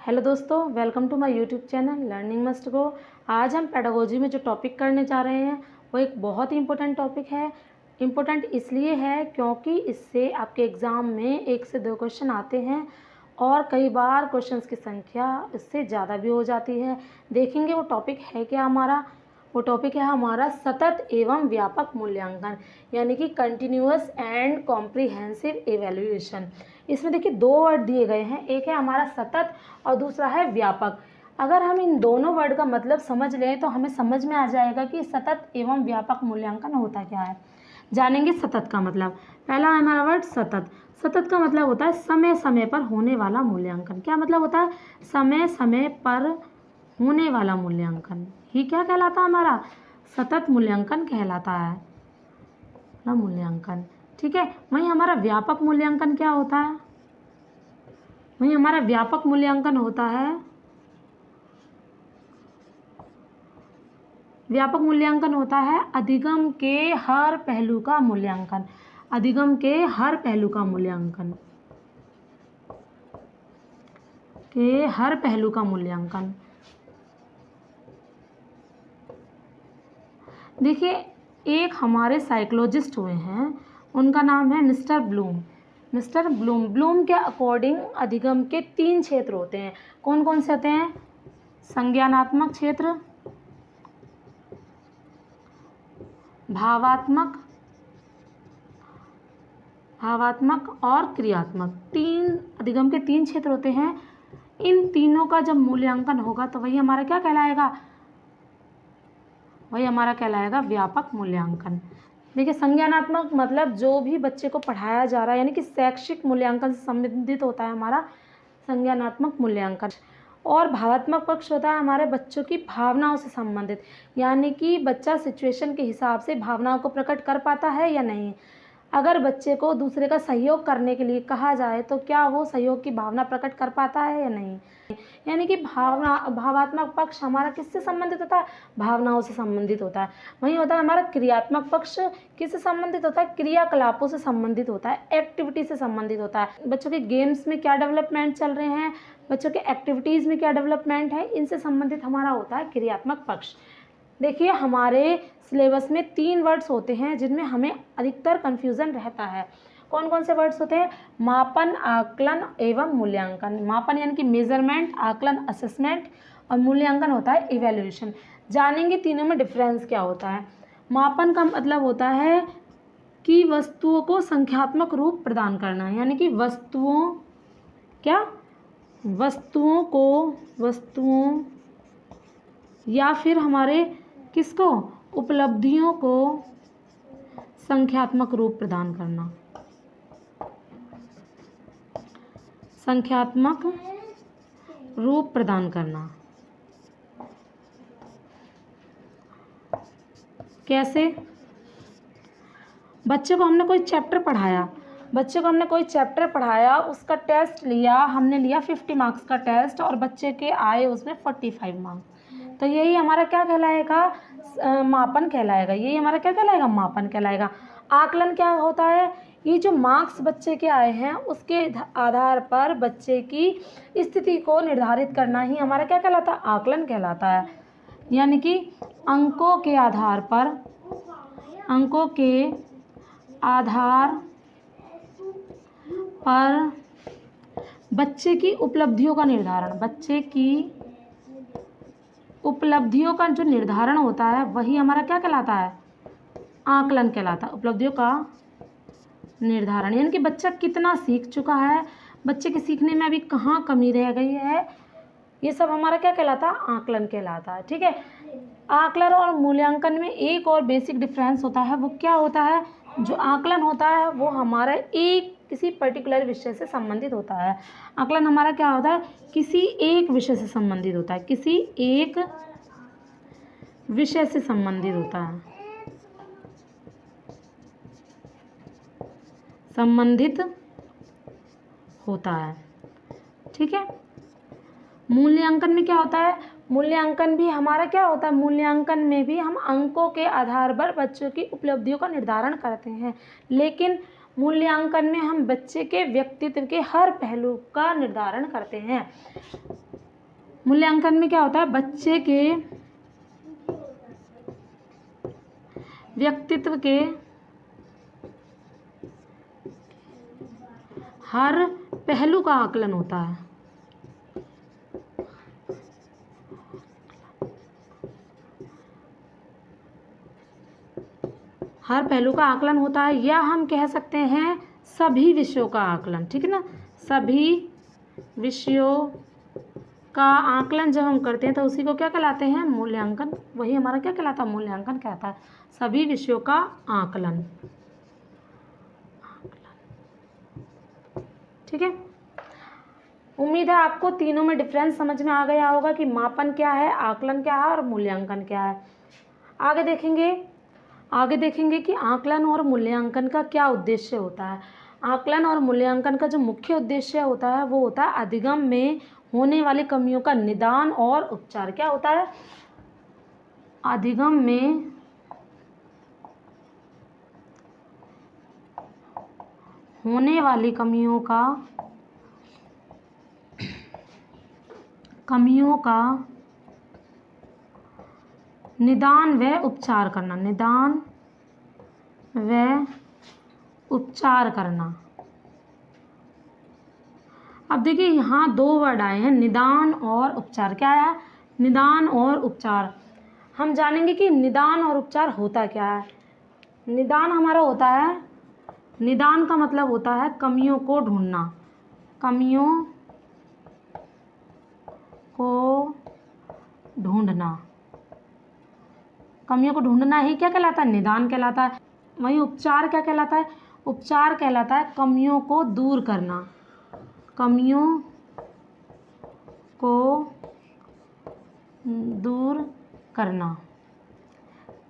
Hello दोस्तों, welcome to my YouTube channel learning must go. आज हम पेडागोजी में जो टॉपिक करने जा रहे हैं वो एक बहुत ही इम्पोर्टेंट टॉपिक है। इम्पोर्टेंट इसलिए है क्योंकि इससे आपके एग्ज़ाम में 1 से 2 क्वेश्चन आते हैं और कई बार क्वेश्चंस की संख्या इससे ज़्यादा भी हो जाती है। देखेंगे वो टॉपिक है क्या हमारा। वो टॉपिक है हमारा सतत एवं व्यापक मूल्यांकन, यानी कि कंटिन्यूअस एंड कॉम्प्रिहेंसिव एवेल्यूएशन। इसमें देखिए 2 वर्ड दिए गए हैं, एक है हमारा सतत और दूसरा है व्यापक। अगर हम इन दोनों वर्ड का मतलब समझ लें तो हमें समझ में आ जाएगा कि सतत एवं व्यापक मूल्यांकन होता क्या है। जानेंगे सतत का मतलब। पहला है हमारा वर्ड सतत। सतत का मतलब होता है समय समय पर होने वाला मूल्यांकन। क्या मतलब होता है? समय समय पर होने वाला मूल्यांकन ही क्या कहलाता है? हमारा सतत मूल्यांकन कहलाता है ना, मूल्यांकन। ठीक है। वहीं हमारा व्यापक मूल्यांकन क्या होता है? वहीं हमारा व्यापक मूल्यांकन होता है, व्यापक मूल्यांकन होता है अधिगम के हर पहलू का मूल्यांकन। अधिगम के हर पहलू का मूल्यांकन, के हर पहलू का मूल्यांकन। देखिए, एक हमारे साइकोलॉजिस्ट हुए हैं, उनका नाम है मिस्टर ब्लूम। मिस्टर ब्लूम के अकॉर्डिंग अधिगम के 3 क्षेत्र होते हैं। कौन कौन से होते हैं? संज्ञानात्मक क्षेत्र, भावात्मक और क्रियात्मक। अधिगम के 3 क्षेत्र होते हैं। इन तीनों का जब मूल्यांकन होगा तो वही हमारा क्या कहलाएगा? वही हमारा कहलाएगा व्यापक मूल्यांकन। देखिए, संज्ञानात्मक मतलब जो भी बच्चे को पढ़ाया जा रहा है, यानी कि शैक्षिक मूल्यांकन से संबंधित होता है हमारा संज्ञानात्मक मूल्यांकन। और भावात्मक पक्ष होता है हमारे बच्चों की भावनाओं से संबंधित, यानी कि बच्चा सिचुएशन के हिसाब से भावनाओं को प्रकट कर पाता है या नहीं। अगर बच्चे को दूसरे का सहयोग करने के लिए कहा जाए तो क्या वो सहयोग की भावना प्रकट कर पाता है या नहीं। यानी कि भावात्मक पक्ष हमारा किससे संबंधित होता है? भावनाओं से संबंधित होता है। वहीं होता है हमारा क्रियात्मक पक्ष, किससे संबंधित होता है? क्रियाकलापों से संबंधित होता है, एक्टिविटी से संबंधित होता है। बच्चों के गेम्स में क्या डेवलपमेंट चल रहे हैं, बच्चों के एक्टिविटीज़ में क्या डेवलपमेंट है, इनसे संबंधित हमारा होता है क्रियात्मक पक्ष। देखिए, हमारे सिलेबस में 3 वर्ड्स होते हैं जिनमें हमें अधिकतर कन्फ्यूज़न रहता है। कौन कौन से वर्ड्स होते हैं? मापन, आकलन एवं मूल्यांकन। मापन यानी कि मेजरमेंट, आकलन असेसमेंट, और मूल्यांकन होता है इवैल्यूएशन। जानेंगे तीनों में डिफरेंस क्या होता है। मापन का मतलब होता है कि वस्तुओं को संख्यात्मक रूप प्रदान करना, यानी कि वस्तुओं या फिर हमारे किसको? उपलब्धियों को संख्यात्मक रूप प्रदान करना। संख्यात्मक रूप प्रदान करना कैसे? बच्चे को हमने कोई चैप्टर पढ़ाया, उसका टेस्ट लिया, हमने लिया 50 मार्क्स का टेस्ट और बच्चे के आए उसमें 45 मार्क्स। तो यही हमारा क्या कहलाएगा? मापन कहलाएगा। यही हमारा क्या कहलाएगा? मापन कहलाएगा। आकलन क्या होता है? ये जो मार्क्स बच्चे के आए हैं उसके आधार पर बच्चे की स्थिति को निर्धारित करना ही हमारा क्या कहलाता है? आकलन कहलाता है। यानी कि अंकों के आधार पर बच्चे की उपलब्धियों का निर्धारण, बच्चे की उपलब्धियों का जो निर्धारण होता है वही हमारा क्या कहलाता है? आकलन कहलाता है। उपलब्धियों का निर्धारण यानी कि बच्चा कितना सीख चुका है, बच्चे के सीखने में अभी कहाँ कमी रह गई है, ये सब हमारा क्या कहलाता है? आकलन कहलाता है। ठीक है। आकलन और मूल्यांकन में एक और बेसिक डिफरेंस होता है। वो क्या होता है? जो आकलन होता है वो हमारा किसी पर्टिकुलर विषय से संबंधित होता है। आकलन हमारा क्या होता है? किसी एक विषय से संबंधित होता है, किसी एक विषय से संबंधित होता है, ठीक है। मूल्यांकन में क्या होता है? मूल्यांकन भी हमारा क्या होता है? मूल्यांकन में भी हम अंकों के आधार पर बच्चों की उपलब्धियों का निर्धारण करते हैं, लेकिन मूल्यांकन में हम बच्चे के व्यक्तित्व के हर पहलू का निर्धारण करते हैं। मूल्यांकन में क्या होता है, बच्चे के व्यक्तित्व के हर पहलू का आकलन होता है। हर पहलू का आकलन होता है, या हम कह सकते हैं सभी विषयों का आकलन, ठीक है ना। सभी विषयों का आकलन जब हम करते हैं तो उसी को क्या कहलाते हैं, मूल्यांकन। वही हमारा क्या कहलाता है, मूल्यांकन कहता है, सभी विषयों का आकलन। ठीक है, उम्मीद है आपको तीनों में डिफरेंस समझ में आ गया होगा कि मापन क्या है, आकलन क्या है और मूल्यांकन क्या है। आगे देखेंगे कि आकलन और मूल्यांकन का क्या उद्देश्य होता है। आकलन और मूल्यांकन का जो मुख्य उद्देश्य होता है वो होता है अधिगम में होने वाली कमियों का निदान और उपचार। क्या होता है, अधिगम में होने वाली कमियों का निदान व उपचार करना, निदान व उपचार करना। अब देखिए यहाँ दो वर्ड आए हैं, निदान और उपचार। क्या है, निदान और उपचार। हम जानेंगे कि निदान और उपचार होता क्या है। निदान हमारा होता है, निदान का मतलब होता है कमियों को ढूंढना, कमियों को ढूंढना। कमियों को ढूंढना ही क्या कहलाता है, निदान कहलाता है। वहीं उपचार क्या कहलाता है, उपचार कहलाता है कमियों को दूर करना, कमियों को दूर करना।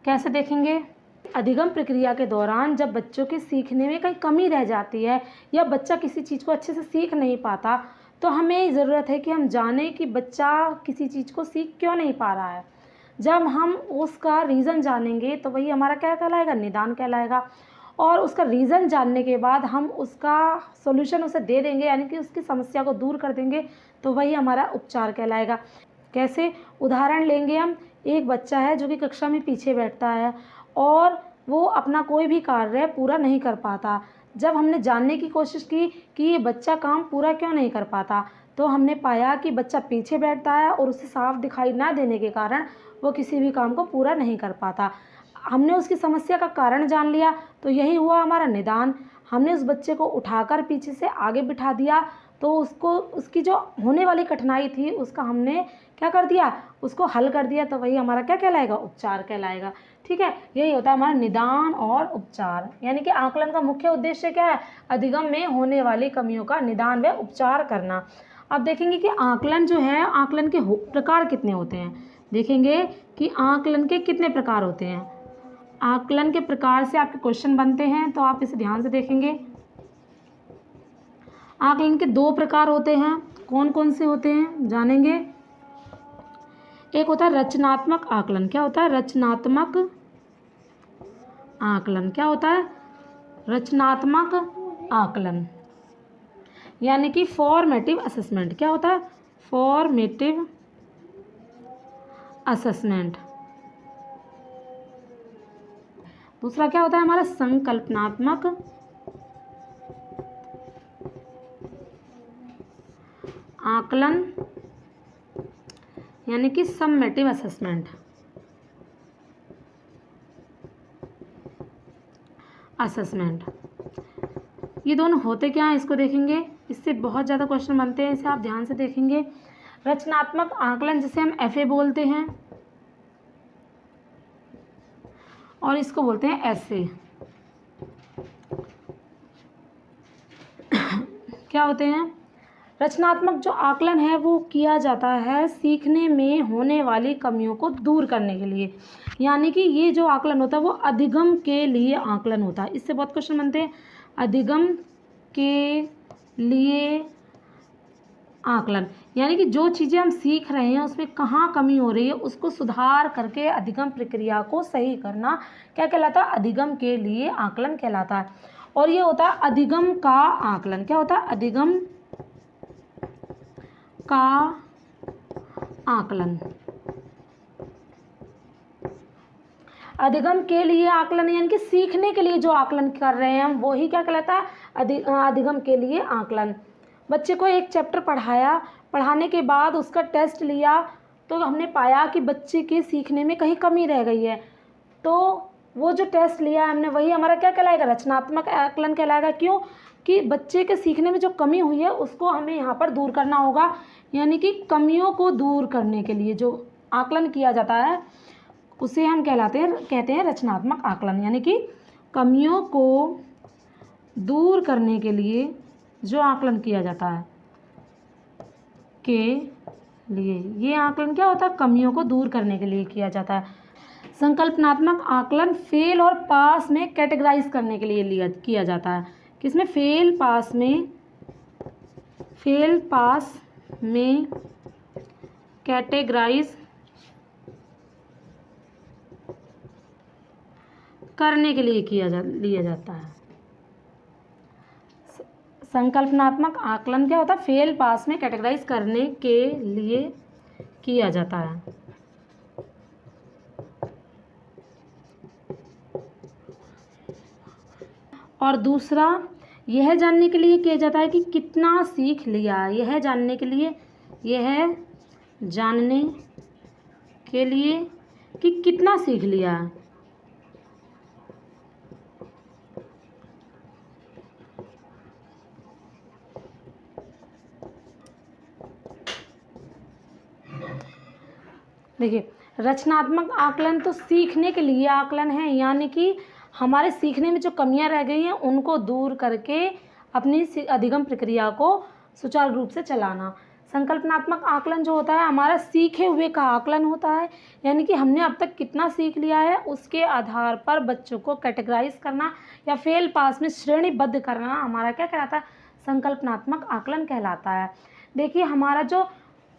कैसे देखेंगे, अधिगम प्रक्रिया के दौरान जब बच्चों के सीखने में कहीं कमी रह जाती है या बच्चा किसी चीज़ को अच्छे से सीख नहीं पाता, तो हमें ज़रूरत है कि हम जानें कि बच्चा किसी चीज़ को सीख क्यों नहीं पा रहा है। जब हम उसका रीज़न जानेंगे तो वही हमारा क्या कहलाएगा, निदान कहलाएगा। और उसका रीज़न जानने के बाद हम उसका सॉल्यूशन उसे दे देंगे, यानी कि उसकी समस्या को दूर कर देंगे, तो वही हमारा उपचार कहलाएगा। कैसे, उदाहरण लेंगे हम, एक बच्चा है जो कि कक्षा में पीछे बैठता है और वो अपना कोई भी कार्य पूरा नहीं कर पाता। जब हमने जानने की कोशिश की कि ये बच्चा काम पूरा क्यों नहीं कर पाता, तो हमने पाया कि बच्चा पीछे बैठता है और उसे साफ दिखाई ना देने के कारण वो किसी भी काम को पूरा नहीं कर पाता। हमने उसकी समस्या का कारण जान लिया, तो यही हुआ हमारा निदान। हमने उस बच्चे को उठाकर पीछे से आगे बिठा दिया, तो उसको उसकी जो होने वाली कठिनाई थी उसका हमने क्या कर दिया, उसको हल कर दिया, तो वही हमारा क्या कहलाएगा, उपचार कहलाएगा। ठीक है, यही होता है हमारा निदान और उपचार। यानी कि आकलन का मुख्य उद्देश्य क्या है, अधिगम में होने वाली कमियों का निदान व उपचार करना। अब देखेंगे कि आकलन जो है, आकलन के प्रकार कितने होते हैं। देखेंगे कि आकलन के कितने प्रकार होते हैं। आकलन के प्रकार से आपके क्वेश्चन बनते हैं, तो आप इसे ध्यान से देखेंगे। आकलन के दो प्रकार होते हैं, कौन कौन से होते हैं जानेंगे। एक होता है रचनात्मक आकलन। क्या होता है, रचनात्मक आकलन। क्या होता है, रचनात्मक आकलन, यानी कि फॉर्मेटिव असेसमेंट। क्या होता है, फॉर्मेटिव असेसमेंट। दूसरा क्या होता है हमारा, संकल्पनात्मक आकलन, यानी कि समेटिव असेसमेंट। ये दोनों होते क्या हैं, इसको देखेंगे। इससे बहुत ज़्यादा क्वेश्चन बनते हैं, इसे आप ध्यान से देखेंगे। रचनात्मक आकलन जिसे हम एफए बोलते हैं और इसको बोलते हैं एसए। क्या होते हैं, रचनात्मक जो आकलन है वो किया जाता है सीखने में होने वाली कमियों को दूर करने के लिए, यानी कि ये जो आकलन होता है वो अधिगम के लिए आकलन होता है। इससे बहुत क्वेश्चन बनते हैं, अधिगम के लिए आकलन, यानी कि जो चीज़ें हम सीख रहे हैं उसमें कहाँ कमी हो रही है उसको सुधार करके अधिगम प्रक्रिया को सही करना क्या कहलाता है, अधिगम के लिए आकलन कहलाता है। और ये होता है अधिगम का आकलन। क्या होता है, अधिगम का आकलन। अधिगम के लिए आकलन यानी कि सीखने के लिए जो आकलन कर रहे हैं हम, वो ही क्या कहलाता है, अधिगम के लिए आकलन। बच्चे को एक चैप्टर पढ़ाया, पढ़ाने के बाद उसका टेस्ट लिया तो हमने पाया कि बच्चे के सीखने में कहीं कमी रह गई है, तो वो जो टेस्ट लिया हमने वही हमारा क्या कहलाएगा, रचनात्मक आकलन कहलाएगा। क्यों कि बच्चे के सीखने में जो कमी हुई है उसको हमें यहाँ पर दूर करना होगा, यानी कि कमियों को दूर करने के लिए जो आकलन किया जाता है उसे हम कहते हैं रचनात्मक आकलन। यानी कि कमियों को दूर करने के लिए जो आकलन किया जाता है के लिए, ये आकलन क्या होता है, कमियों को दूर करने के लिए किया जाता है। संकल्पनात्मक आकलन फेल और पास में कैटेगराइज करने के लिए किया जाता है। किसमें, फेल पास में कैटेगराइज करने के लिए लिया जाता है। संकल्पनात्मक आकलन क्या होता है, फेल पास में कैटेगराइज करने के लिए किया जाता है। और दूसरा यह जानने के लिए किया जाता है कि कितना सीख लिया, यह जानने के लिए कि कितना सीख लिया। देखिए, रचनात्मक आकलन तो सीखने के लिए आकलन है, यानी कि हमारे सीखने में जो कमियां रह गई हैं उनको दूर करके अपनी अधिगम प्रक्रिया को सुचारू रूप से चलाना। संकल्पनात्मक आकलन जो होता है हमारा सीखे हुए का आकलन होता है, यानी कि हमने अब तक कितना सीख लिया है उसके आधार पर बच्चों को कैटेगराइज करना या फेल पास में श्रेणीबद्ध करना हमारा क्या कहलाता है, संकल्पनात्मक आकलन कहलाता है। देखिए, हमारा जो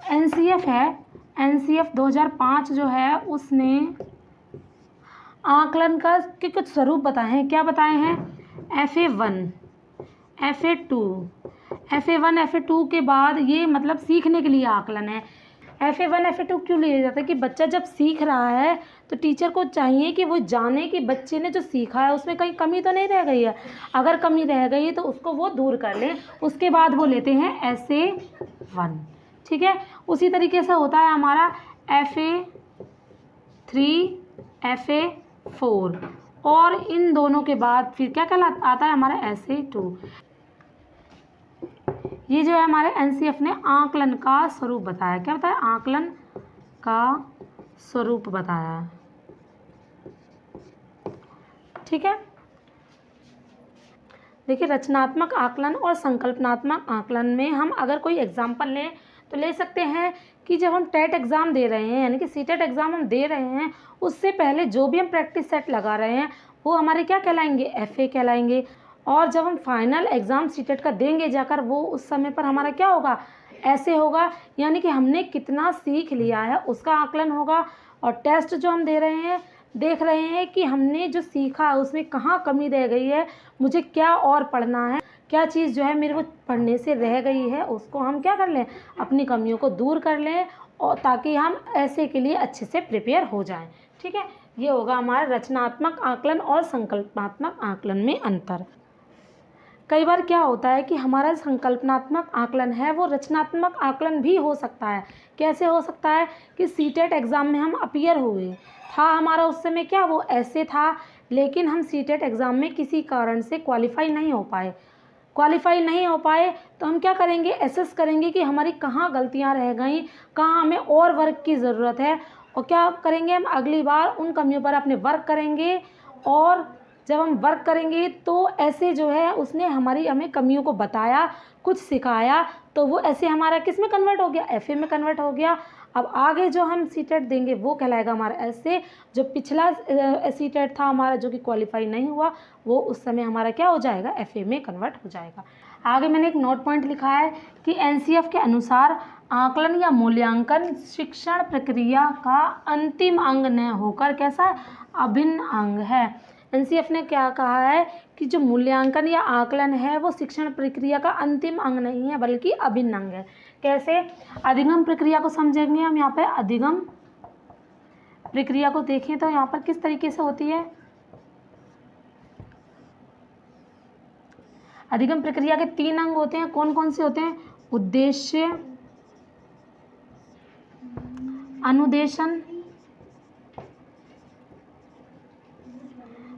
NCF है, NCF 2005 जो है उसने आकलन के कुछ स्वरूप बताए हैं। क्या बताए हैं, FA1, FA1, FA2 के बाद ये मतलब सीखने के लिए आकलन है। FA1, FA2 क्यों लिया जाता है कि बच्चा जब सीख रहा है तो टीचर को चाहिए कि वो जाने कि बच्चे ने जो सीखा है उसमें कहीं कमी तो नहीं रह गई है, अगर कमी रह गई है तो उसको वो दूर कर ले, उसके बाद वो लेते हैं SA1। ठीक है, उसी तरीके से होता है हमारा FA3, FA4 और इन दोनों के बाद फिर क्या कहलाता आता है हमारा SA2। ये जो है हमारे NCF ने आकलन का स्वरूप बताया। क्या बताया, आकलन का स्वरूप बताया। ठीक है, देखिए, रचनात्मक आकलन और संकल्पनात्मक आकलन में हम अगर कोई एग्जाम्पल लें तो ले सकते हैं कि जब हम टेट एग्ज़ाम दे रहे हैं, यानी कि सीटेट एग्ज़ाम हम दे रहे हैं, उससे पहले जो भी हम प्रैक्टिस सेट लगा रहे हैं वो हमारे क्या कहलाएंगे, FA कहलाएंगे। और जब हम फाइनल एग्ज़ाम सीटेट का देंगे जाकर, वो उस समय पर हमारा क्या होगा, ऐसे होगा, यानी कि हमने कितना सीख लिया है उसका आकलन होगा। और टेस्ट जो हम दे रहे हैं, देख रहे हैं कि हमने जो सीखा है उसमें कहाँ कमी रह गई है, मुझे क्या और पढ़ना है, क्या चीज़ जो है मेरे को पढ़ने से रह गई है, उसको हम क्या कर लें, अपनी कमियों को दूर कर लें, और ताकि हम ऐसे के लिए अच्छे से प्रिपेयर हो जाएं। ठीक है, ये होगा हमारा रचनात्मक आकलन और संकल्पनात्मक आकलन में अंतर। कई बार क्या होता है कि हमारा संकल्पनात्मक आकलन है वो रचनात्मक आकलन भी हो सकता है। कैसे हो सकता है कि सीटेट एग्ज़ाम में हम अपीयर हुए था, हमारा उस समय क्या वो ऐसे था, लेकिन हम सीटेट एग्ज़ाम में किसी कारण से क्वालिफाई नहीं हो पाए तो हम क्या करेंगे, एसेस करेंगे कि हमारी कहाँ गलतियाँ रह गई, कहाँ हमें और वर्क की ज़रूरत है, और क्या करेंगे, हम अगली बार उन कमियों पर अपने वर्क करेंगे। और जब हम वर्क करेंगे तो ऐसे जो है उसने हमें कमियों को बताया, कुछ सिखाया, तो वो ऐसे हमारा किस में कन्वर्ट हो गया, FA में कन्वर्ट हो गया। अब आगे जो हम सीटेट देंगे वो कहलाएगा हमारा ऐसे, जो पिछला सीटेट था हमारा जो कि क्वालिफाई नहीं हुआ, वो उस समय हमारा क्या हो जाएगा, FA में कन्वर्ट हो जाएगा। आगे मैंने एक नोट पॉइंट लिखा है कि NCF के अनुसार आकलन या मूल्यांकन शिक्षण प्रक्रिया का अंतिम अंग न होकर कैसा, अभिन्न अंग है। NCF ने क्या कहा है कि जो मूल्यांकन या आकलन है वो शिक्षण प्रक्रिया का अंतिम अंग नहीं है बल्कि अभिन्न अंग है। कैसे? अधिगम प्रक्रिया को समझेंगे हम। यहाँ पे अधिगम प्रक्रिया को देखें तो यहाँ पर किस तरीके से होती है। अधिगम प्रक्रिया के 3 अंग होते हैं। कौन कौन से होते हैं? उद्देश्य, अनुदेशन,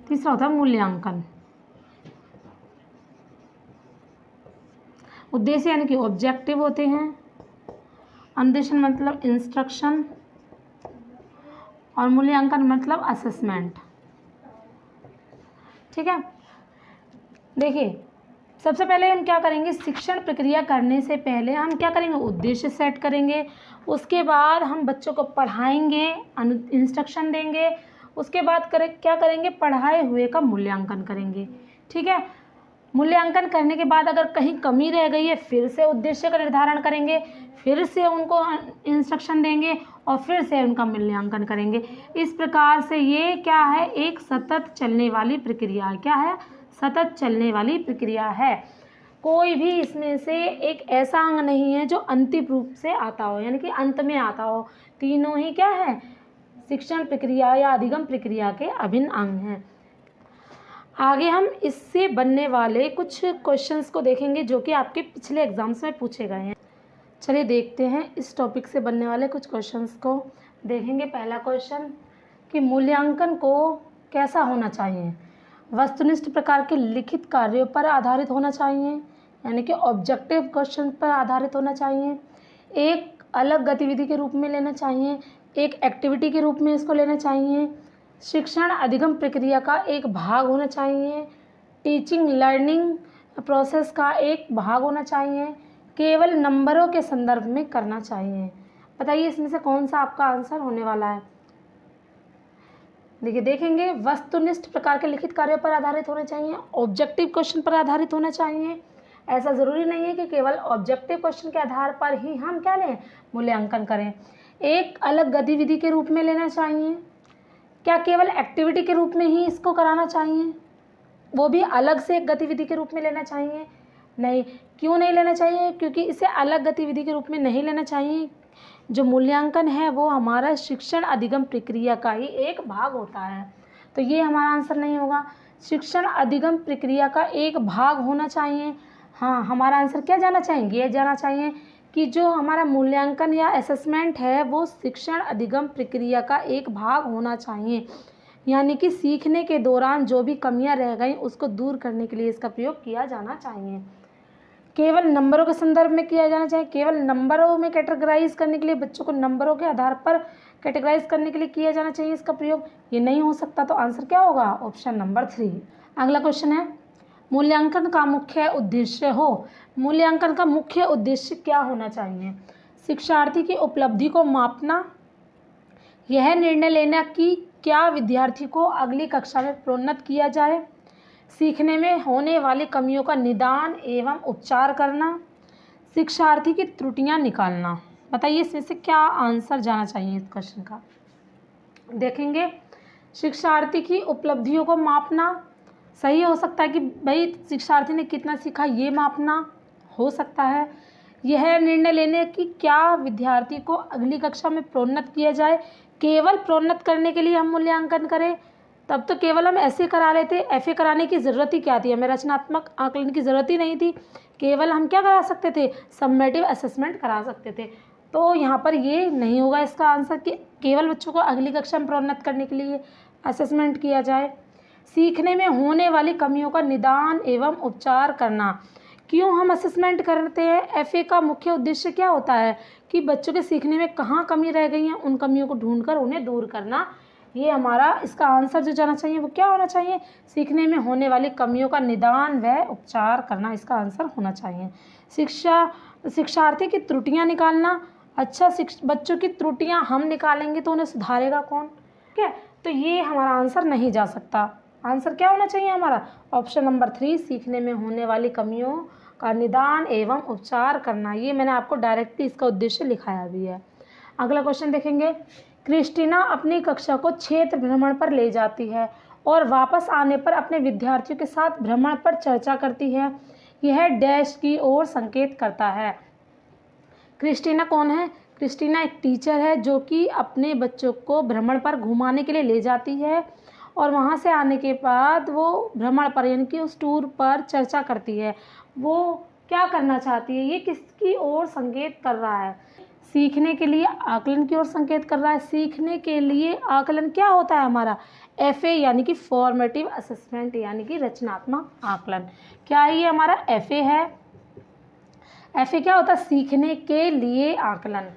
तीसरा होता है मूल्यांकन। उद्देश्य यानी कि ऑब्जेक्टिव होते हैं, अनुदेशन मतलब इंस्ट्रक्शन, और मूल्यांकन मतलब असेसमेंट। ठीक है, देखिए सबसे पहले हम क्या करेंगे, शिक्षण प्रक्रिया करने से पहले हम क्या करेंगे, उद्देश्य सेट करेंगे। उसके बाद हम बच्चों को पढ़ाएंगे, इंस्ट्रक्शन देंगे। उसके बाद क्या करेंगे, पढ़ाए हुए का मूल्यांकन करेंगे। ठीक है, मूल्यांकन करने के बाद अगर कहीं कमी रह गई है फिर से उद्देश्य का निर्धारण करेंगे, फिर से उनको इंस्ट्रक्शन देंगे और फिर से उनका मूल्यांकन करेंगे। इस प्रकार से ये क्या है, एक सतत चलने वाली प्रक्रिया है। क्या है? सतत चलने वाली प्रक्रिया है। कोई भी इसमें से एक ऐसा अंग नहीं है जो अंतिम रूप से आता हो, यानी कि अंत में आता हो। तीनों ही क्या है, शिक्षण प्रक्रिया या अधिगम प्रक्रिया के अभिन्न अंग हैं। आगे हम इससे बनने वाले कुछ क्वेश्चंस को देखेंगे जो कि आपके पिछले एग्जाम्स में पूछे गए हैं। चलिए देखते हैं इस टॉपिक से बनने वाले कुछ क्वेश्चंस को देखेंगे। पहला क्वेश्चन कि मूल्यांकन को कैसा होना चाहिए, वस्तुनिष्ठ प्रकार के लिखित कार्यों पर आधारित होना चाहिए, यानी कि ऑब्जेक्टिव क्वेश्चन पर आधारित होना चाहिए, एक अलग गतिविधि के रूप में लेना चाहिए, एक एक्टिविटी के रूप में इसको लेना चाहिए, शिक्षण अधिगम प्रक्रिया का एक भाग होना चाहिए, टीचिंग लर्निंग प्रोसेस का एक भाग होना चाहिए, केवल नंबरों के संदर्भ में करना चाहिए। बताइए इसमें से कौन सा आपका आंसर होने वाला है। देखिए देखेंगे, वस्तुनिष्ठ प्रकार के लिखित कार्यों पर आधारित होना चाहिए, ऑब्जेक्टिव क्वेश्चन पर आधारित होना चाहिए। ऐसा ज़रूरी नहीं है कि केवल ऑब्जेक्टिव क्वेश्चन के आधार पर ही हम क्या लें, मूल्यांकन करें। एक अलग गतिविधि के रूप में लेना चाहिए। क्या केवल एक्टिविटी के रूप में ही इसको कराना चाहिए, वो भी अलग से एक गतिविधि के रूप में लेना चाहिए? नहीं। क्यों नहीं लेना चाहिए? क्योंकि इसे अलग गतिविधि के रूप में नहीं लेना चाहिए। जो मूल्यांकन है वो हमारा शिक्षण अधिगम प्रक्रिया का ही एक भाग होता है, तो ये हमारा आंसर नहीं होगा। शिक्षण अधिगम प्रक्रिया का एक भाग होना चाहिए। हाँ, हमारा आंसर क्या जाना चाहिए, ये जाना चाहिए कि जो हमारा मूल्यांकन या असेसमेंट है वो शिक्षण अधिगम प्रक्रिया का एक भाग होना चाहिए, यानी कि सीखने के दौरान जो भी कमियां रह गई उसको दूर करने के लिए इसका प्रयोग किया जाना चाहिए। केवल नंबरों के संदर्भ में किया जाना चाहिए, केवल नंबरों में कैटेगराइज करने के लिए, बच्चों को नंबरों के आधार पर कैटेगराइज करने के लिए किया जाना चाहिए इसका प्रयोग, ये नहीं हो सकता। तो आंसर क्या होगा, ऑप्शन नंबर 3। अगला क्वेश्चन है, मूल्यांकन का मुख्य उद्देश्य हो। मूल्यांकन का मुख्य उद्देश्य क्या होना चाहिए? शिक्षार्थी की उपलब्धि को मापना, यह निर्णय लेना कि क्या विद्यार्थी को अगली कक्षा में प्रोन्नत किया जाए, सीखने में होने वाली कमियों का निदान एवं उपचार करना, शिक्षार्थी की त्रुटियां निकालना। बताइए इसमें से क्या आंसर जाना चाहिए इस क्वेश्चन का। देखेंगे, शिक्षार्थी की उपलब्धियों को मापना सही हो सकता है कि भाई शिक्षार्थी ने कितना सीखा, ये मापना हो सकता है। यह निर्णय लेने कि क्या विद्यार्थी को अगली कक्षा में प्रोन्नत किया जाए, केवल प्रोन्नत करने के लिए हम मूल्यांकन करें, तब तो केवल हम ऐसे करा लेते, एफए कराने की ज़रूरत ही क्या थी, हमें रचनात्मक आकलन की ज़रूरत ही नहीं थी। केवल हम क्या करा सकते थे, सम्मेटिव असेसमेंट करा सकते थे। तो यहाँ पर ये नहीं होगा इसका आंसर कि केवल बच्चों को अगली कक्षा में प्रोन्नत करने के लिए असेसमेंट किया जाए। सीखने में होने वाली कमियों का निदान एवं उपचार करना, क्यों हम असेसमेंट करते हैं, एफए का मुख्य उद्देश्य क्या होता है कि बच्चों के सीखने में कहाँ कमी रह गई हैं उन कमियों को ढूंढकर उन्हें दूर करना। ये हमारा इसका आंसर जो जाना चाहिए वो क्या होना चाहिए, सीखने में होने वाली कमियों का निदान व उपचार करना, इसका आंसर होना चाहिए। शिक्षार्थी की त्रुटियां निकालना, अच्छा बच्चों की त्रुटियां हम निकालेंगे तो उन्हें सुधारेगा कौन, ठीक है, तो ये हमारा आंसर नहीं जा सकता। आंसर क्या होना चाहिए हमारा, ऑप्शन नंबर 3, सीखने में होने वाली कमियों का निदान एवं उपचार करना। ये मैंने आपको डायरेक्टली इसका उद्देश्य लिखाया भी है। अगला क्वेश्चन देखेंगे, क्रिस्टीना अपनी कक्षा को क्षेत्र भ्रमण पर ले जाती है और वापस आने पर अपने विद्यार्थियों के साथ भ्रमण पर चर्चा करती है। यह डैश की ओर संकेत करता है। क्रिस्टीना कौन है? क्रिस्टीना एक टीचर है जो कि अपने बच्चों को भ्रमण पर घुमाने के लिए ले जाती है और वहाँ से आने के बाद वो भ्रमण पर यानी कि उस टूर पर चर्चा करती है। वो क्या करना चाहती है? ये किसकी ओर संकेत कर रहा है? सीखने के लिए आकलन की ओर संकेत कर रहा है। सीखने के लिए आकलन क्या होता है हमारा? FA यानी कि फॉर्मेटिव असेसमेंट यानी कि रचनात्मक आकलन। क्या ये हमारा FA है? FA क्या होता है? सीखने के लिए आकलन।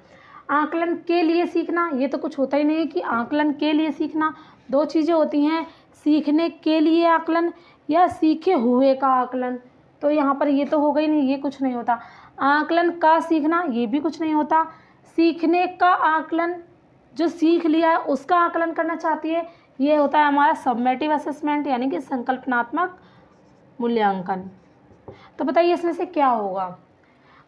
आकलन के लिए सीखना, ये तो कुछ होता ही नहीं है कि आकलन के लिए सीखना। दो चीज़ें होती हैं, सीखने के लिए आकलन या सीखे हुए का आकलन। तो यहाँ पर ये तो होगा ही नहीं, ये कुछ नहीं होता। आकलन का सीखना, ये भी कुछ नहीं होता। सीखने का आकलन, जो सीख लिया है उसका आकलन करना चाहती है, ये होता है हमारा समेटिव असेसमेंट यानी कि संकल्पनात्मक मूल्यांकन। तो बताइए इसमें से क्या होगा?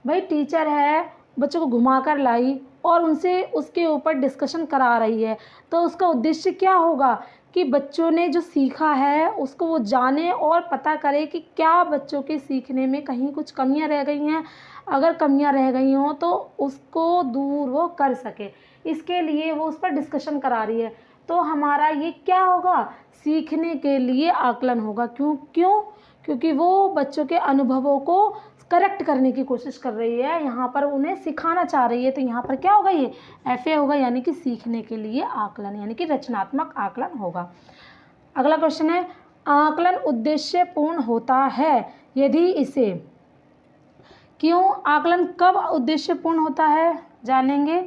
भाई टीचर है, बच्चों को घुमा कर लाई और उनसे उसके ऊपर डिस्कशन करा रही है, तो उसका उद्देश्य क्या होगा कि बच्चों ने जो सीखा है उसको वो जाने और पता करे कि क्या बच्चों के सीखने में कहीं कुछ कमियां रह गई हैं। अगर कमियां रह गई हों तो उसको दूर वो कर सके, इसके लिए वो उस पर डिस्कशन करा रही है। तो हमारा ये क्या होगा? सीखने के लिए आकलन होगा। क्यों? क्योंकि वो बच्चों के अनुभवों को करेक्ट करने की कोशिश कर रही है, यहाँ पर उन्हें सिखाना चाह रही है। तो यहाँ पर क्या होगा? ये FA होगा यानी कि सीखने के लिए आकलन यानी कि रचनात्मक आकलन होगा। अगला क्वेश्चन है, आकलन उद्देश्यपूर्ण होता है यदि इसे। क्यों? आकलन कब उद्देश्यपूर्ण होता है जानेंगे।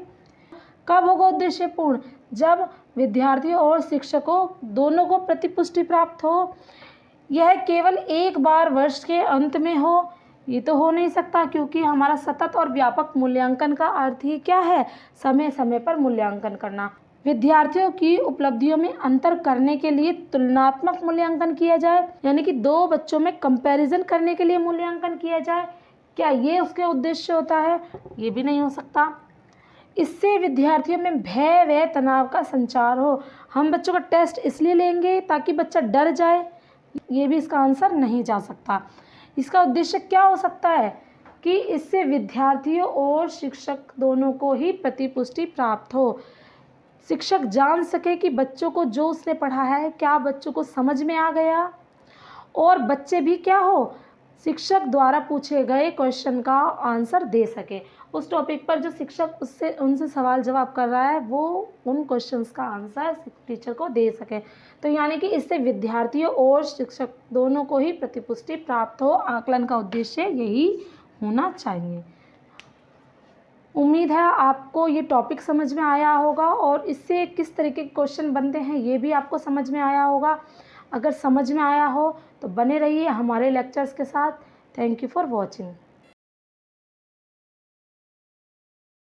कब होगा उद्देश्यपूर्ण? जब विद्यार्थियों और शिक्षकों दोनों को प्रतिपुष्टि प्राप्त हो। यह केवल एक बार वर्ष के अंत में हो, ये तो हो नहीं सकता, क्योंकि हमारा सतत और व्यापक मूल्यांकन का अर्थ ही क्या है? समय समय पर मूल्यांकन करना। विद्यार्थियों की उपलब्धियों में अंतर करने के लिए तुलनात्मक मूल्यांकन किया जाए, यानी कि दो बच्चों में कंपैरिजन करने के लिए मूल्यांकन किया जाए, क्या ये उसके उद्देश्य होता है? ये भी नहीं हो सकता। इससे विद्यार्थियों में भय व तनाव का संचार हो। हम बच्चों का टेस्ट इसलिए लेंगे ताकि बच्चा डर जाए, ये भी इसका आंसर नहीं जा सकता। इसका उद्देश्य क्या हो सकता है कि इससे विद्यार्थियों और शिक्षक दोनों को ही प्रतिपुष्टि प्राप्त हो। शिक्षक जान सके कि बच्चों को जो उसने पढ़ा है क्या बच्चों को समझ में आ गया, और बच्चे भी क्या हो, शिक्षक द्वारा पूछे गए क्वेश्चन का आंसर दे सके। उस टॉपिक पर जो शिक्षक उनसे सवाल जवाब कर रहा है वो उन क्वेश्चंस का आंसर टीचर को दे सके। तो यानी कि इससे विद्यार्थियों और शिक्षक दोनों को ही प्रतिपुष्टि प्राप्त हो। आकलन का उद्देश्य यही होना चाहिए। उम्मीद है आपको ये टॉपिक समझ में आया होगा और इससे किस तरीके के क्वेश्चन बनते हैं ये भी आपको समझ में आया होगा। अगर समझ में आया हो तो बने रहिए हमारे लेक्चर्स के साथ। Thank you for watching.